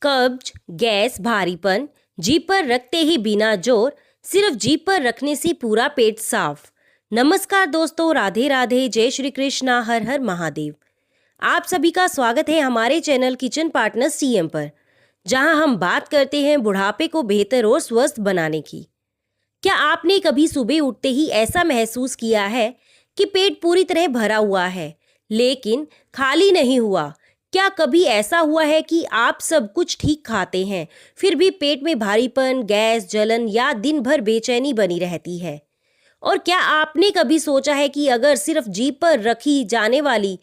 कब्ज, गैस, भारीपन, जीभ पर रखते ही बिना जोर, सिर्फ जीभ पर रखने से पूरा पेट साफ। नमस्कार दोस्तों, राधे राधे, जय श्री कृष्णा, हर हर महादेव। आप सभी का स्वागत है हमारे चैनल किचन पार्टनर्स सीएम पर, जहां हम बात करते हैं बुढ़ापे को बेहतर और स्वस्थ बनाने की। क्या आपने कभी सुबह उठते ही ऐसा महसूस किया है कि पेट पूरी तरह भरा हुआ है लेकिन खाली नहीं हुआ? क्या कभी ऐसा हुआ है कि आप सब कुछ ठीक खाते हैं फिर भी पेट में भारीपन, गैस, जलन या दिन भर बेचैनी बनी रहती है? और क्या आपने कभी सोचा है कि अगर सिर्फ जीभ पर रखी जाने वाली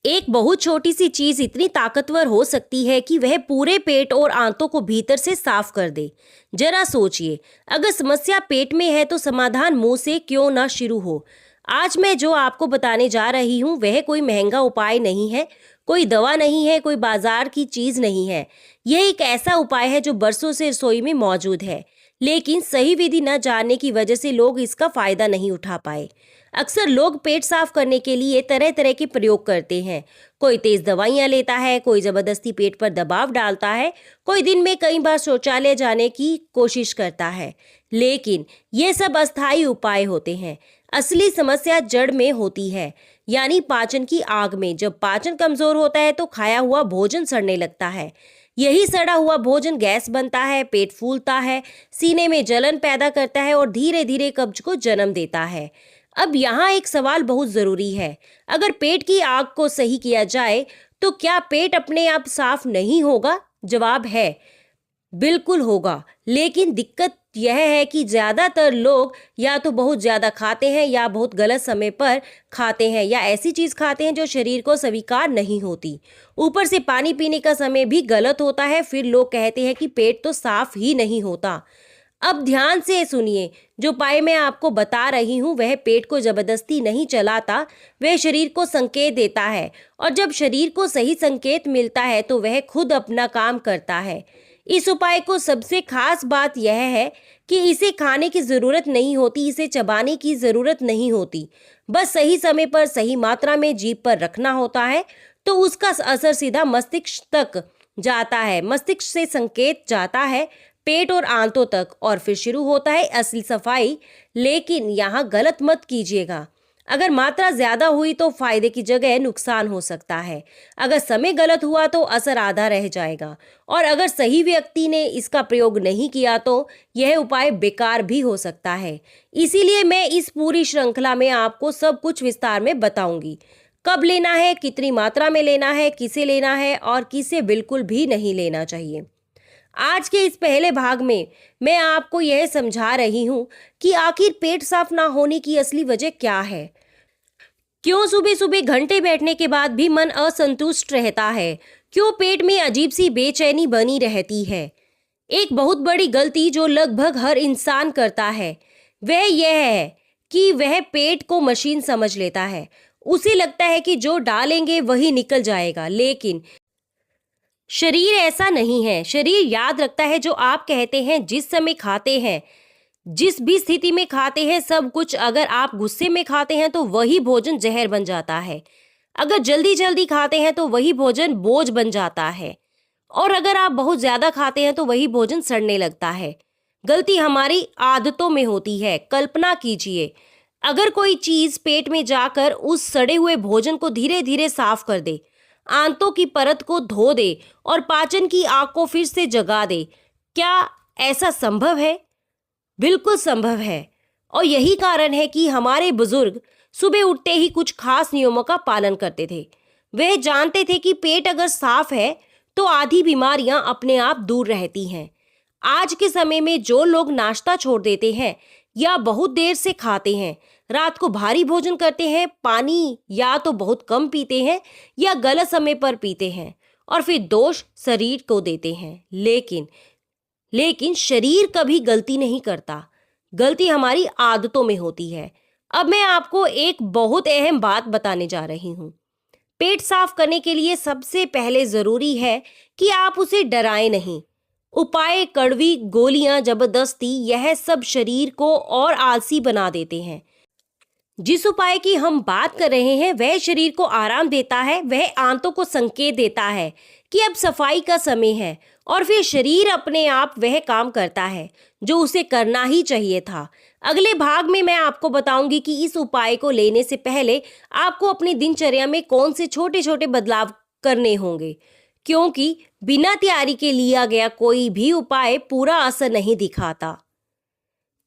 एक बहुत छोटी सी चीज इतनी ताकतवर हो सकती है कि वह पूरे पेट और आंतों को भीतर से साफ कर दे? जरा सोचिए, अगर समस्या पेट में है तो समाधान मुंह से क्यों ना शुरू हो। आज मैं जो आपको बताने जा रही हूँ वह कोई महंगा उपाय नहीं है, कोई दवा नहीं है, कोई बाजार की चीज नहीं है। यह एक ऐसा उपाय है जो बरसों से रसोई में मौजूद है, लेकिन सही विधि न जानने की वजह से लोग इसका फायदा नहीं उठा पाए। अक्सर लोग पेट साफ करने के लिए तरह तरह के प्रयोग करते हैं। कोई तेज दवाइयां लेता है, कोई जबरदस्ती पेट पर दबाव डालता है, कोई दिन में कई बार शौचालय जाने की कोशिश करता है। लेकिन ये सब अस्थायी उपाय होते हैं। असली समस्या जड़ में होती है, यानी पाचन की आग में। जब पाचन कमजोर होता है तो खाया हुआ भोजन सड़ने लगता है। यही सड़ा हुआ भोजन गैस बनता है, पेट फूलता है, सीने में जलन पैदा करता है और धीरे धीरे कब्ज को जन्म देता है। अब यहाँ एक सवाल बहुत जरूरी है, अगर पेट की आग को सही किया जाए तो क्या पेट अपने आप साफ नहीं होगा? जवाब है बिल्कुल होगा, लेकिन दिक्कत यह है कि ज्यादातर लोग या तो बहुत ज्यादा खाते हैं या बहुत गलत समय पर खाते हैं या ऐसी चीज खाते हैं जो शरीर को स्वीकार नहीं होती। ऊपर से पानी पीने का समय भी गलत होता है, फिर लोग कहते हैं कि पेट तो साफ ही नहीं होता। अब ध्यान से सुनिए, जो उपाय मैं आपको बता रही हूँ वह पेट को जबरदस्ती नहीं चलाता, वह शरीर को संकेत देता है, और जब शरीर को सही संकेत मिलता है तो वह खुद अपना काम करता है। इस उपाय को सबसे खास बात यह है कि इसे खाने की जरूरत नहीं होती, इसे चबाने की जरूरत नहीं होती। बस सही समय पर सही मात्रा में जीभ पर रखना होता है तो उसका असर सीधा मस्तिष्क तक जाता है, मस्तिष्क से संकेत जाता है पेट और आंतों तक, और फिर शुरू होता है असली सफाई। लेकिन यहाँ गलत मत कीजिएगा। अगर मात्रा ज्यादा हुई तो फायदे की जगह नुकसान हो सकता है। अगर समय गलत हुआ तो असर आधा रह जाएगा, और अगर सही व्यक्ति ने इसका प्रयोग नहीं किया तो यह उपाय बेकार भी हो सकता है। इसीलिए मैं इस पूरी श्रृंखला में आपको सब कुछ विस्तार में बताऊंगी। कब लेना है, कितनी मात्रा में लेना है, किसे लेना है और किसे बिल्कुल भी नहीं लेना चाहिए। आज के इस पहले भाग में मैं आपको यह समझा रही हूं कि आखिर पेट साफ ना होने की असली वजह क्या है। क्यों सुबह सुबह घंटे बैठने के बाद भी मन असंतुष्ट रहता है? क्यों पेट में अजीब सी बेचैनी बनी रहती है? एक बहुत बड़ी गलती जो लगभग हर इंसान करता है वह यह है कि वह पेट को मशीन समझ लेता है। उसे लगता है कि जो डालेंगे वही निकल जाएगा, लेकिन शरीर ऐसा नहीं है। शरीर याद रखता है जो आप कहते हैं, जिस समय खाते हैं, जिस भी स्थिति में खाते हैं, सब कुछ। अगर आप गुस्से में खाते हैं तो वही भोजन जहर बन जाता है। अगर जल्दी जल्दी खाते हैं तो वही भोजन बोझ बन जाता है, और अगर आप बहुत ज्यादा खाते हैं तो वही भोजन सड़ने लगता है। गलती हमारी आदतों में होती है। कल्पना कीजिए, अगर कोई चीज पेट में जाकर उस सड़े हुए भोजन को धीरे धीरे साफ कर दे, आंतों की परत को धो दे और पाचन की आग को फिर से जगा दे, क्या ऐसा संभव है? बिल्कुल संभव है। और यही कारण है कि हमारे बुजुर्ग सुबह उठते ही कुछ खास नियमों का पालन करते थे। वह जानते थे कि पेट अगर साफ है तो आधी बीमारियां अपने आप दूर रहती हैं। आज के समय में जो लोग नाश्ता छोड़ देते हैं या बहुत देर से खाते हैं, रात को भारी भोजन करते हैं, पानी या तो बहुत कम पीते हैं या गलत समय पर पीते हैं, और फिर दोष शरीर को देते हैं। लेकिन शरीर कभी गलती नहीं करता। गलती हमारी आदतों में होती है। अब मैं आपको एक बहुत अहम बात बताने जा रही हूँ। पेट साफ करने के लिए सबसे पहले जरूरी है कि आप उसे डराएं नहीं। उपाय, कड़वी गोलियां, जबरदस्ती, यह सब शरीर को और आलसी बना देते हैं। जिस उपाय की हम बात कर रहे हैं वह शरीर को आराम देता है, वह आंतों को संकेत देता है कि अब सफाई का समय है, और फिर शरीर अपने आप वह काम करता है जो उसे करना ही चाहिए था। अगले भाग में मैं आपको बताऊंगी कि इस उपाय को लेने से पहले आपको अपनी दिनचर्या में कौन से छोटे छोटे बदलाव करने होंगे, क्योंकि बिना तैयारी के लिया गया कोई भी उपाय पूरा असर नहीं दिखाता।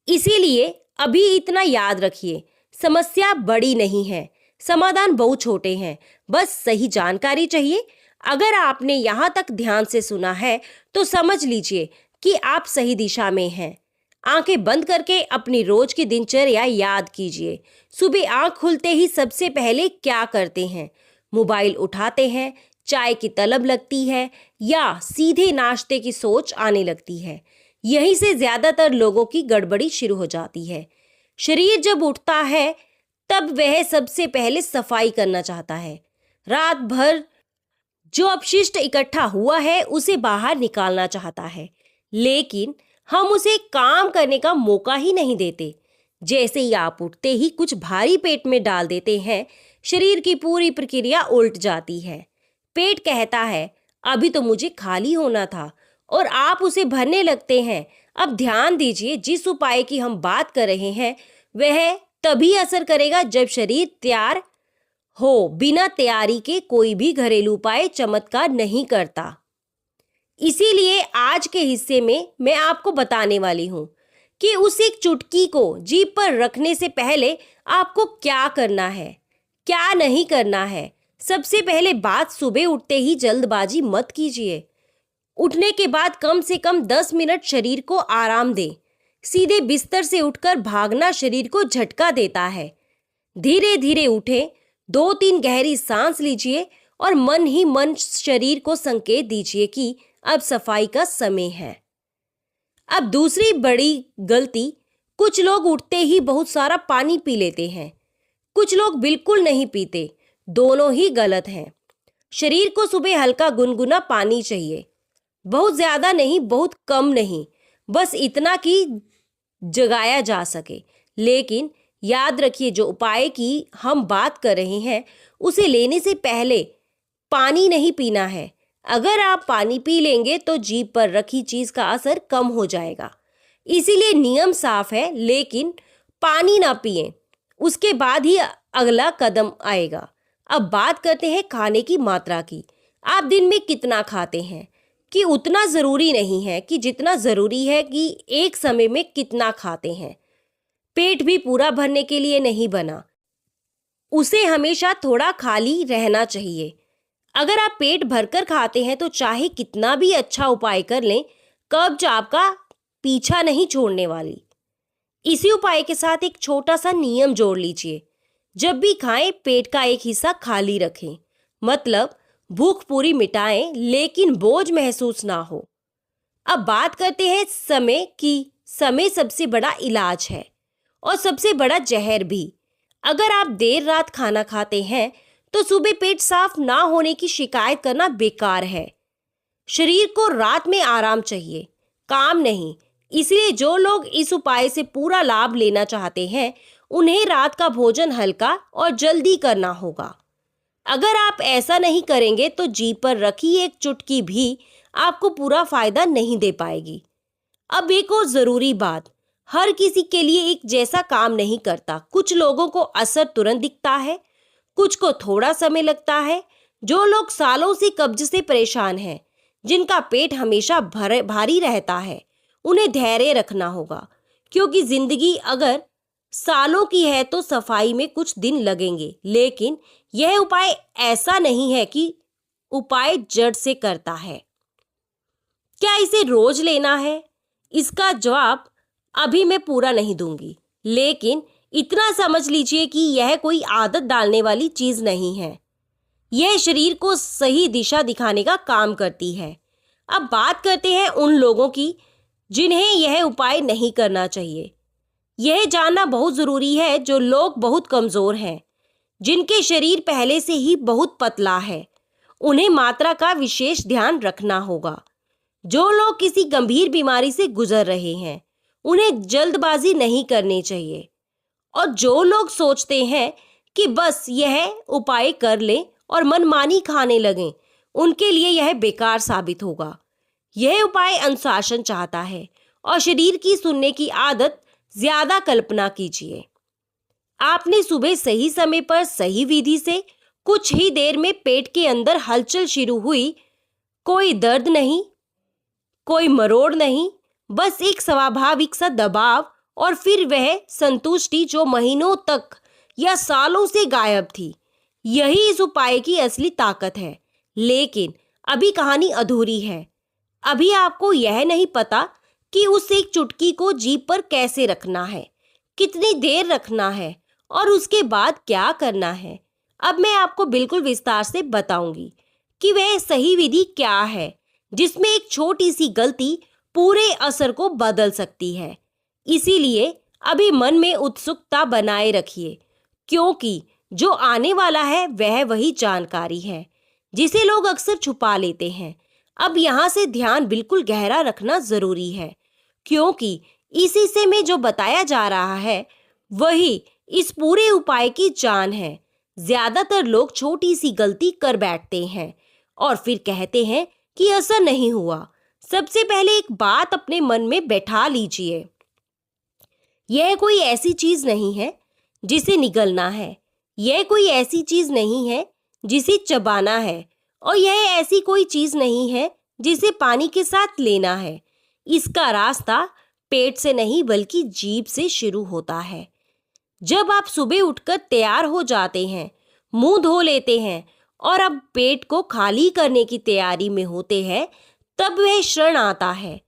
इसीलिए अभी इतना याद रखिए, समस्या बड़ी नहीं है, समाधान बहुत छोटे हैं, बस सही जानकारी चाहिए। अगर आपने यहाँ तक ध्यान से सुना है तो समझ लीजिए कि आप सही दिशा में हैं। आंखें बंद करके अपनी रोज की दिनचर्या याद कीजिए। सुबह आंख खुलते ही सबसे पहले क्या करते हैं? मोबाइल उठाते हैं, चाय की तलब लगती है, या सीधे नाश्ते की सोच आने लगती है? यहीं से ज्यादातर लोगों की गड़बड़ी शुरू हो जाती है। शरीर जब उठता है तब वह सबसे पहले सफाई करना चाहता है। रात भर जो अपशिष्ट इकट्ठा हुआ है उसे बाहर निकालना चाहता है, लेकिन हम उसे काम करने का मौका ही नहीं देते। जैसे ही आप उठते ही कुछ भारी पेट में डाल देते हैं, शरीर की पूरी प्रक्रिया उल्ट जाती है। पेट कहता है अभी तो मुझे खाली होना था, और आप उसे भरने लगते हैं। अब ध्यान दीजिए, जिस उपाय की हम बात कर रहे हैं वह तभी असर करेगा जब शरीर तैयार हो। बिना तैयारी के कोई भी घरेलू उपाय चमत्कार नहीं करता। इसीलिए आज के हिस्से में मैं आपको बताने वाली हूँ कि उस एक चुटकी को जीभ पर रखने से पहले आपको क्या करना है, क्या नहीं करना है। सबसे पहले बात, सुबह उठते ही जल्दबाजी मत कीजिए। उठने के बाद कम से कम 10 मिनट शरीर को आराम दें। सीधे बिस्तर से उठकर भागना शरीर को झटका देता है। धीरे धीरे उठें, 2-3 गहरी सांस लीजिए और मन ही मन शरीर को संकेत दीजिए कि अब सफाई का समय है। अब दूसरी बड़ी गलती, कुछ लोग उठते ही बहुत सारा पानी पी लेते हैं, कुछ लोग बिल्कुल नहीं पीते। दोनों ही गलत हैं। शरीर को सुबह हल्का गुनगुना पानी चाहिए, बहुत ज्यादा नहीं, बहुत कम नहीं, बस इतना कि जगाया जा सके। लेकिन याद रखिए, जो उपाय की हम बात कर रहे हैं उसे लेने से पहले पानी नहीं पीना है। अगर आप पानी पी लेंगे तो जीभ पर रखी चीज का असर कम हो जाएगा। इसीलिए नियम साफ है, लेकिन पानी ना पिएं, उसके बाद ही अगला कदम आएगा। अब बात करते हैं खाने की मात्रा की। आप दिन में कितना खाते हैं? कि उतना ज़रूरी नहीं है कि जितना ज़रूरी है कि एक समय में कितना खाते हैं। पेट भी पूरा भरने के लिए नहीं बना, उसे हमेशा थोड़ा खाली रहना चाहिए। अगर आप पेट भरकर खाते हैं तो चाहे कितना भी अच्छा उपाय कर लें, कब्ज आपका पीछा नहीं छोड़ने वाली। इसी उपाय के साथ एक छोटा सा नियम जोड़ लीजिए, जब भी खाएं पेट का एक हिस्सा खाली रखें। मतलब भूख पूरी मिटाएं लेकिन बोझ महसूस ना हो। अब बात करते हैं समय की। समय सबसे बड़ा इलाज है और सबसे बड़ा जहर भी। अगर आप देर रात खाना खाते हैं तो सुबह पेट साफ ना होने की शिकायत करना बेकार है। शरीर को रात में आराम चाहिए, काम नहीं। इसलिए जो लोग इस उपाय से पूरा लाभ लेना चाहते हैं उन्हें रात का भोजन हल्का और जल्दी करना होगा। अगर आप ऐसा नहीं करेंगे तो जीभ पर रखी एक चुटकी भी आपको पूरा फायदा नहीं दे पाएगी। अब एक और जरूरी बात, हर किसी के लिए एक जैसा काम नहीं करता। कुछ लोगों को असर तुरंत दिखता है, कुछ को थोड़ा समय लगता है। जो लोग सालों से कब्ज से परेशान हैं, जिनका पेट हमेशा भारी रहता है, उन्हें धैर्य रखना होगा, क्योंकि जिंदगी अगर सालों की है तो सफाई में कुछ दिन लगेंगे। लेकिन यह उपाय ऐसा नहीं है कि उपाय जड़ से करता है। क्या इसे रोज लेना है? इसका जवाब अभी मैं पूरा नहीं दूंगी, लेकिन इतना समझ लीजिए कि यह कोई आदत डालने वाली चीज नहीं है। यह शरीर को सही दिशा दिखाने का काम करती है। अब बात करते हैं उन लोगों की जिन्हें यह उपाय नहीं करना चाहिए। यह जानना बहुत जरूरी है। जो लोग बहुत कमजोर हैं, जिनके शरीर पहले से ही बहुत पतला है, उन्हें मात्रा का विशेष ध्यान रखना होगा। जो लोग किसी गंभीर बीमारी से गुजर रहे हैं, उन्हें जल्दबाजी नहीं करनी चाहिए। और जो लोग सोचते हैं कि बस यह उपाय कर लें और मनमानी खाने लगें, उनके लिए यह बेकार साबित होगा। यह उपाय अनुशासन चाहता है और शरीर की सुनने की आदत ज्यादा कल्पना कीजिए। आपने सुबह सही समय पर सही विधि से कुछ ही देर में पेट के अंदर हलचल शुरू हुई। कोई दर्द नहीं, कोई मरोड़ नहीं, बस एक स्वाभाविक सा दबाव और फिर वह संतुष्टि जो महीनों तक या सालों से गायब थी। यही इस उपाय की असली ताकत है। लेकिन अभी कहानी अधूरी है। अभी आपको यह नहीं पता कि उस एक चुटकी को जीभ पर कैसे रखना है, कितनी देर रखना है और उसके बाद क्या करना है। अब मैं आपको बिल्कुल विस्तार से बताऊंगी कि वह सही विधि क्या है, जिसमें एक छोटी सी गलती पूरे असर को बदल सकती है। इसीलिए अभी मन में उत्सुकता बनाए रखिए, क्योंकि जो आने वाला है वह वही जानकारी है जिसे लोग अक्सर छुपा लेते हैं। अब यहाँ से ध्यान बिल्कुल गहरा रखना जरूरी है, क्योंकि इस हिस्से में जो बताया जा रहा है वही इस पूरे उपाय की जान है। ज्यादातर लोग छोटी सी गलती कर बैठते हैं और फिर कहते हैं कि असर नहीं हुआ। सबसे पहले एक बात अपने मन में बैठा लीजिए, यह कोई ऐसी चीज नहीं है जिसे निगलना है, यह कोई ऐसी चीज नहीं है जिसे चबाना है, और यह ऐसी कोई चीज नहीं है जिसे पानी के साथ लेना है। इसका रास्ता पेट से नहीं बल्कि जीभ से शुरू होता है। जब आप सुबह उठकर तैयार हो जाते हैं, मुंह धो लेते हैं और अब पेट को खाली करने की तैयारी में होते हैं, तब वह क्षण आता है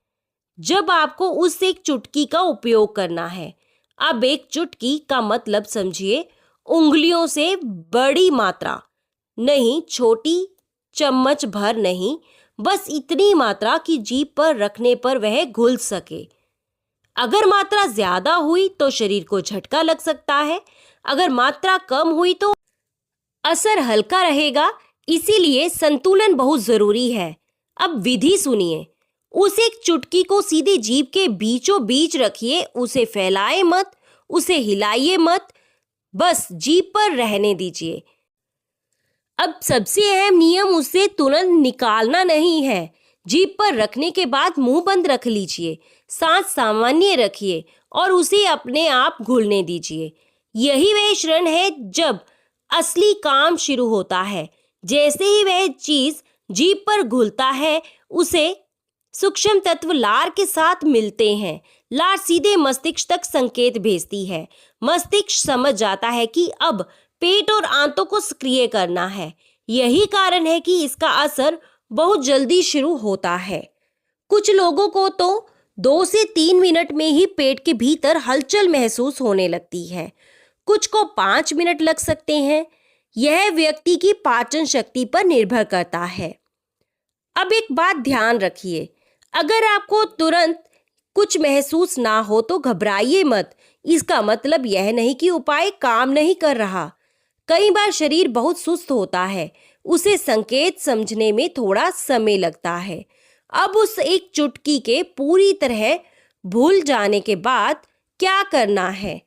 जब आपको उस एक चुटकी का उपयोग करना है। अब एक चुटकी का मतलब समझिए उंगलियों से बड़ी मात्रा नहीं, छोटी चम्मच भर नहीं, बस इतनी मात्रा कि जीभ पर रखने पर वह घुल सके। अगर मात्रा ज्यादा हुई तो शरीर को झटका लग सकता है, अगर मात्रा कम हुई तो असर हल्का रहेगा। इसीलिए संतुलन बहुत जरूरी है। अब विधि सुनिए। उस एक चुटकी को सीधे जीभ के बीचों बीच रखिए, उसे फैलाए मत, उसे हिलाइए मत, बस जीभ पर रहने दीजिए। अब सबसे अहम नियम, उसे तुरंत निकालना नहीं है। जीभ पर रखने के बाद मुंह बंद रख लीजिए, सांस सामान्य रखिए और उसे अपने आप घुलने दीजिए। यही वह क्षण है जब असली काम शुरू होता है। जैसे ही वह चीज जीभ पर घुलता है, उसे सूक्ष्म तत्व लार के साथ मिलते हैं। लार सीधे मस्तिष्क तक संकेत भेजती है। मस्तिष्क समझ जाता है कि अब पेट और आंतों को सक्रिय करना है। यही कारण है कि इसका असर बहुत जल्दी शुरू होता है। कुछ लोगों को तो 2 से 3 मिनट में ही पेट के भीतर हलचल महसूस होने लगती है, कुछ को 5 मिनट लग सकते हैं। यह व्यक्ति की पाचन शक्ति पर निर्भर करता है। अब एक बात ध्यान रखिए, अगर आपको तुरंत कुछ महसूस ना हो तो घबराइए मत। इसका मतलब यह नहीं कि उपाय काम नहीं कर रहा। कई बार शरीर बहुत सुस्त होता है, उसे संकेत समझने में थोड़ा समय लगता है। अब उस एक चुटकी के पूरी तरह भूल जाने के बाद क्या करना है?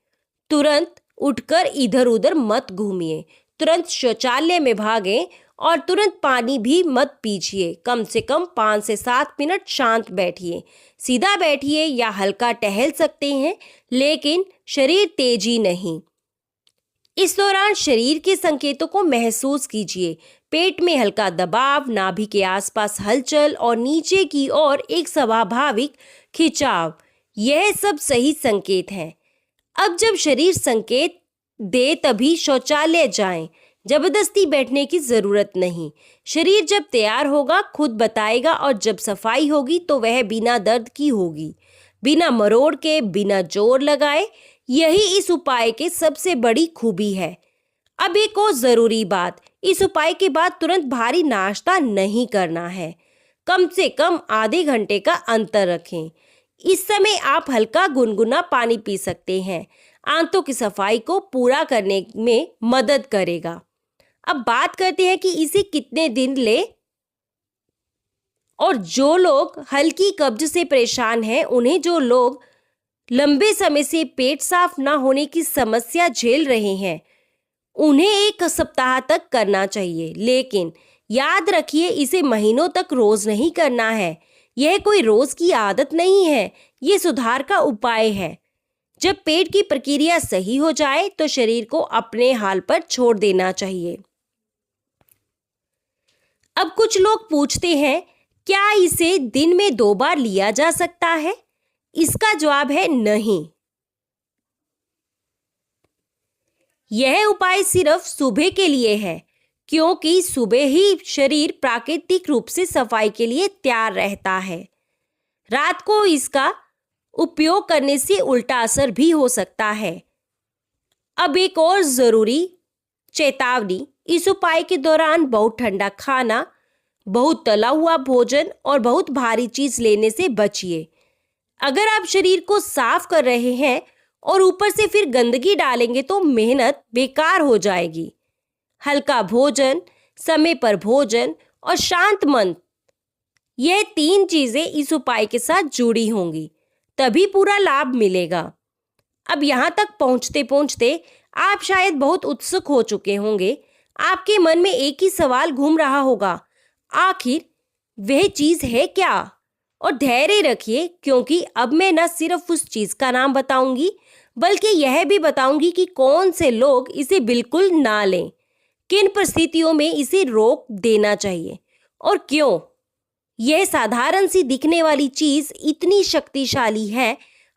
तुरंत उठकर इधर उधर मत घूमिए, तुरंत शौचालय में भागें और तुरंत पानी भी मत पीजिए। कम से कम 5 से 7 मिनट शांत बैठिए, सीधा बैठिए या हल्का टहल सकते हैं, लेकिन शरीर तेजी नहीं। इस दौरान शरीर के संकेतों को महसूस कीजिए। पेट में हल्का दबाव, नाभि के आसपास हलचल और नीचे की ओर एक स्वाभाविक खिंचाव, यह सब सही संकेत हैं। अब जब शरीर संकेत दे तभी शौचालय जाएं। जबरदस्ती बैठने की जरूरत नहीं। शरीर जब तैयार होगा खुद बताएगा, और जब सफाई होगी तो वह बिना दर्द की होगी, बिना मरोड़ के, बिना जोर लगाए। यही इस उपाय के सबसे बड़ी खूबी है। अब एक और जरूरी बात, इस उपाय के बाद तुरंत भारी नाश्ता नहीं करना है। कम से कम आधे घंटे का अंतर रखें। इस समय आप हल्का गुनगुना पानी पी सकते हैं। आंतों की सफाई को पूरा करने में मदद करेगा। अब बात करते हैं कि इसे कितने दिन ले, और जो लोग हल्की कब्ज से परेशान हैं, उन्हें जो लोग लंबे समय से पेट साफ ना होने की समस्या झेल रहे हैं, उन्हें 1 सप्ताह तक करना चाहिए। लेकिन याद रखिए, इसे महीनों तक रोज नहीं करना है। यह कोई रोज की आदत नहीं है, ये सुधार का उपाय है। जब पेट की प्रक्रिया सही हो जाए तो शरीर को अपने हाल पर छोड़ देना चाहिए। अब कुछ लोग पूछते हैं, क्या इसे दिन में 2 बार लिया जा सकता है? इसका जवाब है नहीं। यह उपाय सिर्फ सुबह के लिए है, क्योंकि सुबह ही शरीर प्राकृतिक रूप से सफाई के लिए तैयार रहता है। रात को इसका उपयोग करने से उल्टा असर भी हो सकता है। अब एक और जरूरी चेतावनी, इस उपाय के दौरान बहुत ठंडा खाना, बहुत तला हुआ भोजन और बहुत भारी चीज लेने से बचिए। अगर आप शरीर को साफ कर रहे हैं और ऊपर से फिर गंदगी डालेंगे तो मेहनत बेकार हो जाएगी। हल्का भोजन, समय पर भोजन और शांत मन, यह 3 चीजें इस उपाय के साथ जुड़ी होंगी, तभी पूरा लाभ मिलेगा। अब यहाँ तक पहुँचते पहुँचते आप शायद बहुत उत्सुक हो चुके होंगे। आपके मन में एक ही सवाल घूम रहा होगा, आखिर वह चीज है क्या? और धैर्य रखिए, क्योंकि अब मैं न सिर्फ उस चीज का नाम बताऊंगी, बल्कि यह भी बताऊंगी कि कौन से लोग इसे बिल्कुल ना लें, किन परिस्थितियों में इसे रोक देना चाहिए और क्यों। यह साधारण सी दिखने वाली चीज इतनी शक्तिशाली है।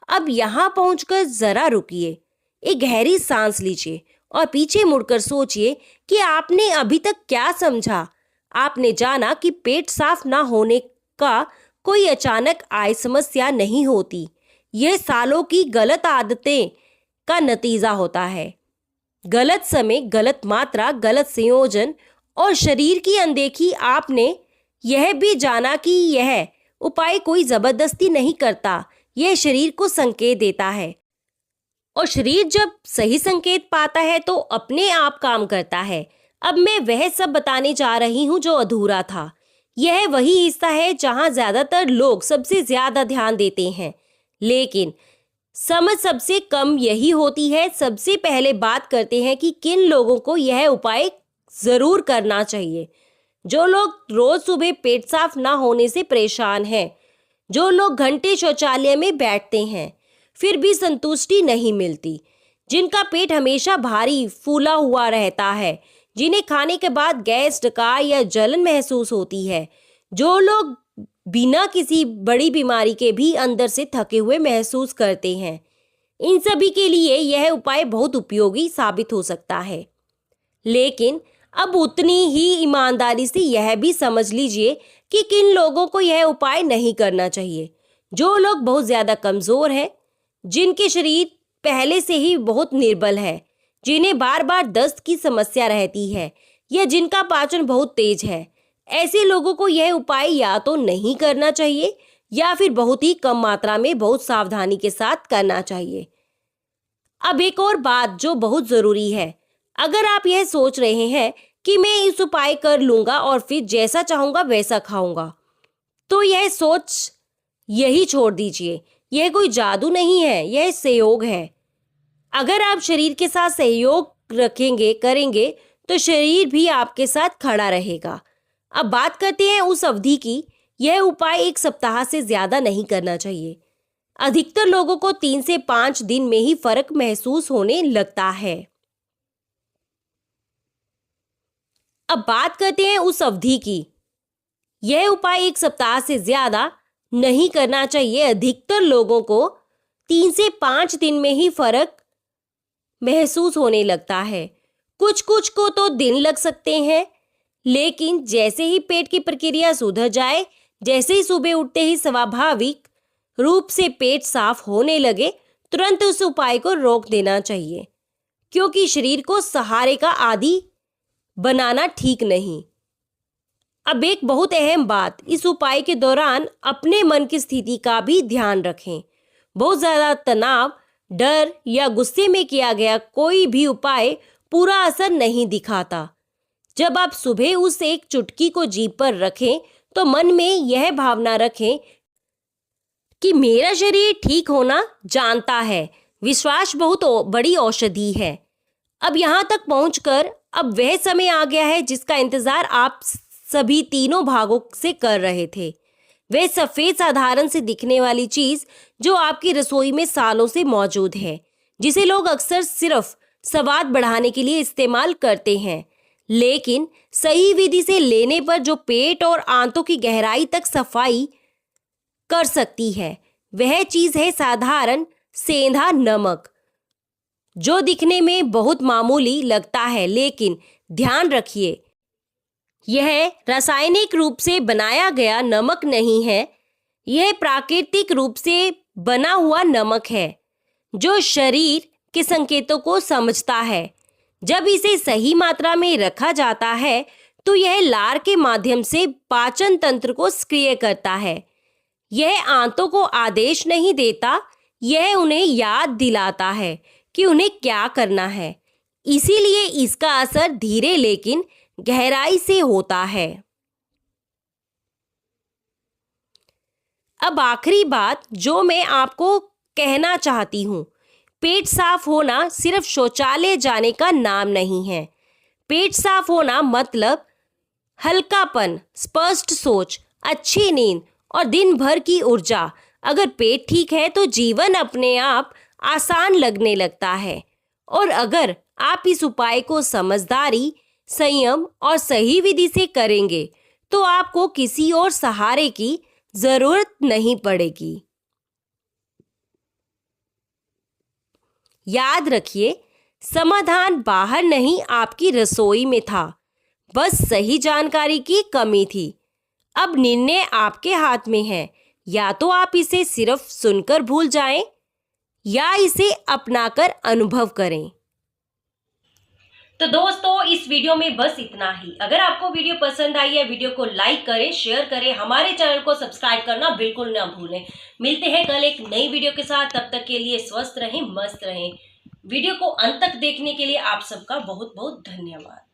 अब यहाँ पहुंचकर जरा रुकिए, एक गहरी सांस लीजिए और पीछे मुड़कर सोचिए कि आपने अभी तक क्या समझा। आपने जाना कि पेट साफ ना होने का कोई अचानक आय समस्या नहीं होती, यह सालों की गलत आदतें का नतीजा होता है। गलत समय, गलत मात्रा, गलत संयोजन और शरीर की अनदेखी। आपने यह भी जाना कि यह उपाय कोई जबरदस्ती नहीं करता, यह शरीर को संकेत देता है और शरीर जब सही संकेत पाता है तो अपने आप काम करता है। अब मैं वह सब बताने जा रही हूँ जो अधूरा था। यह वही हिस्सा है जहाँ ज्यादातर लोग सबसे ज्यादा ध्यान देते हैं, लेकिन समझ सबसे कम यही होती है। सबसे पहले बात करते हैं कि किन लोगों को यह उपाय जरूर करना चाहिए। जो लोग रोज सुबह पेट साफ ना होने से परेशान हैं, जो लोग घंटे शौचालय में बैठते हैं फिर भी संतुष्टि नहीं मिलती, जिनका पेट हमेशा भारी फूला हुआ रहता है, जिन्हें खाने के बाद गैस, डकार या जलन महसूस होती है, जो लोग बिना किसी बड़ी बीमारी के भी अंदर से थके हुए महसूस करते हैं, इन सभी के लिए यह उपाय बहुत उपयोगी साबित हो सकता है। लेकिन अब उतनी ही ईमानदारी से यह भी समझ लीजिए कि किन लोगों को यह उपाय नहीं करना चाहिए। जो लोग बहुत ज़्यादा कमज़ोर हैं, जिनके शरीर पहले से ही बहुत निर्बल है, जिन्हें बार बार दस्त की समस्या रहती है या जिनका पाचन बहुत तेज है, ऐसे लोगों को यह उपाय या तो नहीं करना चाहिए या फिर बहुत ही कम मात्रा में बहुत सावधानी के साथ करना चाहिए। अब एक और बात जो बहुत ज़रूरी है, अगर आप यह सोच रहे हैं कि मैं इस उपाय कर लूँगा और फिर जैसा चाहूँगा वैसा खाऊँगा, तो यह सोच यही छोड़ दीजिए। यह कोई जादू नहीं है, यह सहयोग है। अगर आप शरीर के साथ सहयोग करेंगे तो शरीर भी आपके साथ खड़ा रहेगा। अब बात करते हैं उस अवधि की। यह उपाय 1 सप्ताह से ज़्यादा नहीं करना चाहिए। अधिकतर लोगों को 3 से 5 दिन में ही फर्क महसूस होने लगता है। अब बात करते हैं उस अवधि की। यह उपाय 1 सप्ताह से ज़्यादा नहीं करना चाहिए। अधिकतर लोगों को 3 से 5 दिन में ही फर्क महसूस होने लगता है। कुछ को तो दिन लग सकते हैं, लेकिन जैसे ही पेट की प्रक्रिया सुधर जाए, जैसे ही सुबह उठते ही स्वाभाविक रूप से पेट साफ होने लगे, तुरंत उस उपाय को रोक देना चाहिए, क्योंकि शरीर को सहारे का आदी बनाना ठीक नहीं। अब एक बहुत अहम बात, इस उपाय के दौरान अपने मन की स्थिति का भी ध्यान रखें। बहुत ज़्यादा तनाव, डर या गुस्से में किया गया कोई भी उपाय पूरा असर नहीं दिखाता। जब आप सुबह उस एक चुटकी को जीभ पर रखें तो मन में यह भावना रखें कि मेरा शरीर ठीक होना जानता है। विश्वास बहुत बड़ी औषधि है। अब यहाँ तक पहुंचकर अब वह समय आ गया है जिसका इंतजार आप सभी तीनों भागों से कर रहे थे। वह सफेद साधारण से दिखने वाली चीज जो आपकी रसोई में सालों से मौजूद है, जिसे लोग अक्सर सिर्फ स्वाद बढ़ाने के लिए इस्तेमाल करते हैं, लेकिन सही विधि से लेने पर जो पेट और आंतों की गहराई तक सफाई कर सकती है, वह चीज है साधारण सेंधा नमक, जो दिखने में बहुत मामूली लगता है। लेकिन ध्यान रखिए, यह रासायनिक रूप से बनाया गया नमक नहीं है। यह प्राकृतिक रूप से बना हुआ नमक है जो शरीर के संकेतों को समझता है। जब इसे सही मात्रा में रखा जाता है तो यह लार के माध्यम से पाचन तंत्र को सक्रिय करता है। यह आंतों को आदेश नहीं देता, यह उन्हें याद दिलाता है कि उन्हें क्या करना है। इसीलिए इसका असर धीरे लेकिन गहराई से होता है। अब आखिरी बात जो मैं आपको कहना चाहती हूँ, पेट साफ होना सिर्फ शौचालय जाने का नाम नहीं है। पेट साफ होना मतलब हल्कापन, स्पष्ट सोच, अच्छी नींद और दिन भर की ऊर्जा। अगर पेट ठीक है तो जीवन अपने आप आसान लगने लगता है। और अगर आप इस उपाय को समझदारी, संयम और सही विधि से करेंगे तो आपको किसी और सहारे की जरूरत नहीं पड़ेगी। याद रखिए, समाधान बाहर नहीं आपकी रसोई में था, बस सही जानकारी की कमी थी। अब निर्णय आपके हाथ में है, या तो आप इसे सिर्फ सुनकर भूल जाएं या इसे अपनाकर अनुभव करें। तो दोस्तों, इस वीडियो में बस इतना ही। अगर आपको वीडियो पसंद आई है, वीडियो को लाइक करें, शेयर करें, हमारे चैनल को सब्सक्राइब करना बिल्कुल ना भूलें। मिलते हैं कल एक नई वीडियो के साथ। तब तक के लिए स्वस्थ रहें, मस्त रहें। वीडियो को अंत तक देखने के लिए आप सबका बहुत बहुत धन्यवाद।